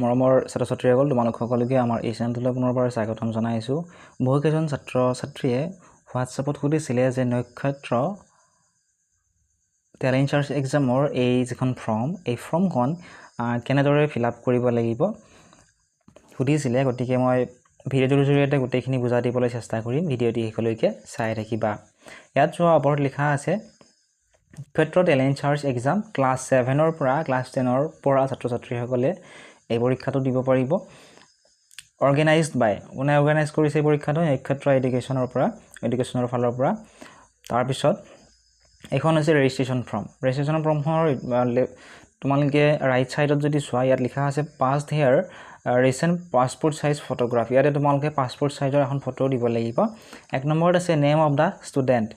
মৰমৰ ছাত্ৰ-ছাত্ৰীসকল তোমালোক সকলোকে আমাৰ এই চেনেলটোলৈ পুনৰবাৰ স্বাগতম জনাইছোঁ। বহুকেইজন ছাত্ৰ ছাত্ৰীয়ে হোৱাটছআপত সুধিছিলে যে নক্ষত্ৰ টেলেণ্ট চাৰ্চ এক্সামৰ এই যিখন ফৰ্ম এই ফৰ্মখন কেনেদৰে ফিল আপ কৰিব লাগিব সুধিছিলে। গতিকে মই ভিডিঅ'টোৰ জৰিয়তে গোটেইখিনি বুজাই দিবলৈ চেষ্টা কৰিম। ভিডিঅ'টি শেষলৈকে চাই থাকিবা। ইয়াত চোৱা ওপৰত লিখা আছে নক্ষত্ৰ টেলেণ্ট চাৰ্চ এক্সাম ক্লাছ 7ৰ পৰা ক্লাছ 10ৰ পৰা ছাত্ৰ-ছাত্ৰীসকলে এই পৰীক্ষাটো দিব পাৰিব। অৰ্গেনাইজড বাই কোনে অৰ্গেনাইজ কৰিছে এই পৰীক্ষাটো? নক্ষত্ৰ এডুকেশ্যনৰ ফালৰ পৰা। তাৰপিছত এইখন হৈছে ৰেজিষ্ট্ৰেশ্যন ফৰ্ম। ৰেজিষ্ট্ৰেশ্যন ফৰ্মখনৰ তোমালোকে ৰাইট ছাইডত যদি চোৱা ইয়াত লিখা আছে passed hair recent passport size photograph. ইয়াতে তোমালোকে পাছপোৰ্ট চাইজৰ এখন ফটো দিব লাগিব। 1 নম্বৰত আছে নেম অফ দ্য ষ্টুডেণ্ট,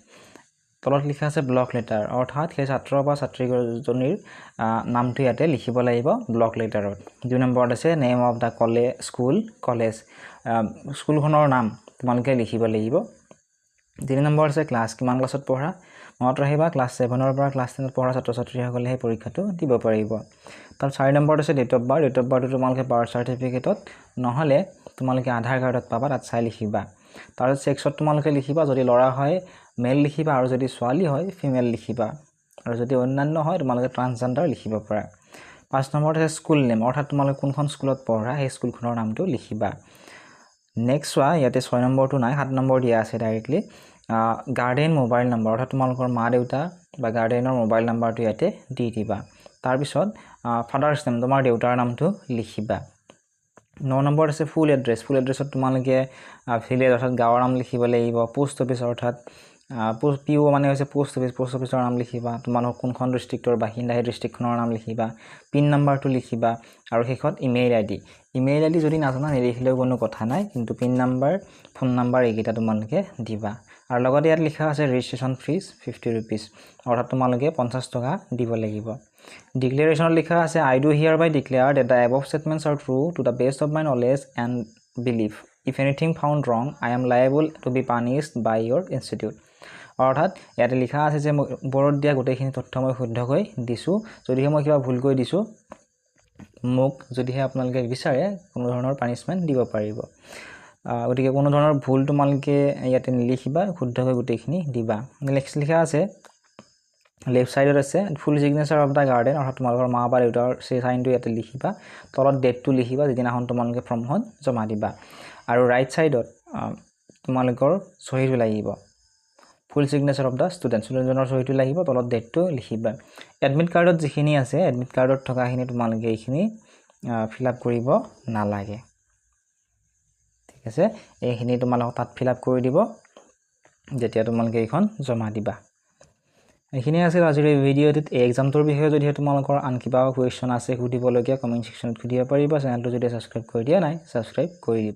তলত লিখা আছে ব্লক লেটাৰ, অৰ্থাৎ সেই ছাত্ৰ বা ছাত্ৰীজনীৰ নামটো ইয়াতে লিখিব লাগিব ব্লক লেটাৰত। 2 নম্বৰত আছে নেম অফ দ্য কলেজ, স্কুলখনৰ নাম তোমালোকে লিখিব লাগিব। 3 নম্বৰত আছে ক্লাছ, কিমান ক্লাছত পঢ়া। মনত ৰাখিবা ক্লাছ 7ৰ পৰা ক্লাছ 10ত পঢ়া ছাত্ৰ-ছাত্ৰীসকলে সেই পৰীক্ষাটো দিব পাৰিব। তাৰ 4 নম্বৰত আছে date of birth. Date of বাৰ্থটো তোমালোকে বাৰ্থ চাৰ্টিফিকেটত নহ'লে তোমালোকে আধাৰ কাৰ্ডত পাবা, তাত চাই লিখিবা। তাৰপিছত ছেক্সত তোমালোকে লিখিবা, যদি ল'ৰা হয় মেল লিখিবা আৰু যদি ছোৱালী হয় ফিমেল লিখিবা, আৰু যদি অন্যান্য হয় তোমালোকে ট্ৰান্সজেণ্ডাৰ লিখিব পাৰা। 5 নম্বৰত আছে স্কুল নেম, অৰ্থাৎ তোমালোকে কোনখন স্কুলত পঢ়া সেই স্কুলখনৰ নামটো লিখিবা। নেক্সট চোৱা ইয়াতে 6 নম্বৰটো নাই, 7 নম্বৰ দিয়া আছে ডাইৰেক্টলি। গাৰ্ডেন মোবাইল নম্বৰ, অৰ্থাৎ তোমালোকৰ মা দেউতা বা গাৰ্ডেনৰ মোবাইল নাম্বাৰটো ইয়াতে দি দিবা। তাৰপিছত ফাদাৰ্ছ নেম, তোমাৰ দেউতাৰ নামটো লিখিবা। 9 নম্বৰত আছে ফুল এড্ৰেছ। ফুল এড্ৰেছত তোমালোকে ভিলেজ অৰ্থাৎ গাঁৱৰ নাম লিখিব লাগিব। পোষ্ট অফিচ অৰ্থাৎ PO মানে হৈছে পোষ্ট অফিচৰ নাম লিখিবা। তোমালোক কোনখন ডিষ্ট্ৰিক্টৰ বাসিন্দা সেই ডিষ্ট্ৰিক্টখনৰ নাম লিখিবা। পিন নাম্বাৰটো লিখিবা আৰু শেষত ইমেইল আইডি যদি নাজানা নিলিখিলেও কোনো কথা নাই, কিন্তু পিন নাম্বাৰ ফোন নাম্বাৰ এইকেইটা তোমালোকে দিবা। আৰু লগতে ইয়াত লিখা আছে ৰেজিষ্ট্ৰেশ্যন ফিজ 50 rupees, অৰ্থাৎ তোমালোকে 50 টকা দিব লাগিব। ডিক্লেৰেশ্যনত লিখা আছে I do hereby declare that the above statements are true to the best of my knowledge and belief. If anything found wrong, I am liable to be punished by your institute. অৰ্থাৎ ইয়াতে লিখা আছে যে ওপৰত দিয়া গোটেইখিনি তথ্য মই শুদ্ধকৈ দিছোঁ। যদিহে মই কিবা ভুলকৈ দিছোঁ মোক যদিহে আপোনালোকে বিচাৰে কোনো ধৰণৰ পানিছমেণ্ট দিব পাৰিব। গতিকে কোনো ধৰণৰ ভুল তোমালোকে ইয়াতে নিলিখিবা, শুদ্ধকৈ গোটেইখিনি দিবা। নেক্সট লিখা আছে লেফ্ট ছাইডত আছে ফুল ছিগনেচাৰ অফ দ্য গাৰ্ডেন, অৰ্থাৎ তোমালোকৰ মা বা দেউতাৰ সেই চাইনটো ইয়াতে লিখিবা। তলত ডেটটো লিখিবা যিদিনাখন তোমালোকে ফৰ্মখন জমা দিবা। আৰু ৰাইট ছাইডত তোমালোকৰ চহীটো লাগিব, ফুল ছিগনেচাৰ অফ দ্য ষ্টুডেণ্টজনৰ চহীটো লাগিব, তলত ডেটটো লিখিবা। এডমিট কাৰ্ডত যিখিনি আছে এডমিট কাৰ্ডত থকাখিনি তোমালোকে এইখিনি ফিল আপ কৰিব নালাগে, ঠিক আছে। এইখিনি তোমালোকক তাত ফিল আপ কৰি দিব যেতিয়া তোমালোকে এইখন জমা দিবা। এইখিনি আছিল আজিৰ এই ভিডিঅ'টোত। এই এক্সামটোৰ বিষয়ে যদি তোমালোকৰ আন কিবা কুৱেশ্যন আছে সুধিবলগীয়া কমেণ্ট ছেকশ্যনত সুধিব পাৰিবা। চেনেলটো যদি ছাবস্ক্ৰাইব কৰি দিয়া নাই ছাবস্ক্ৰাইব কৰি দিব।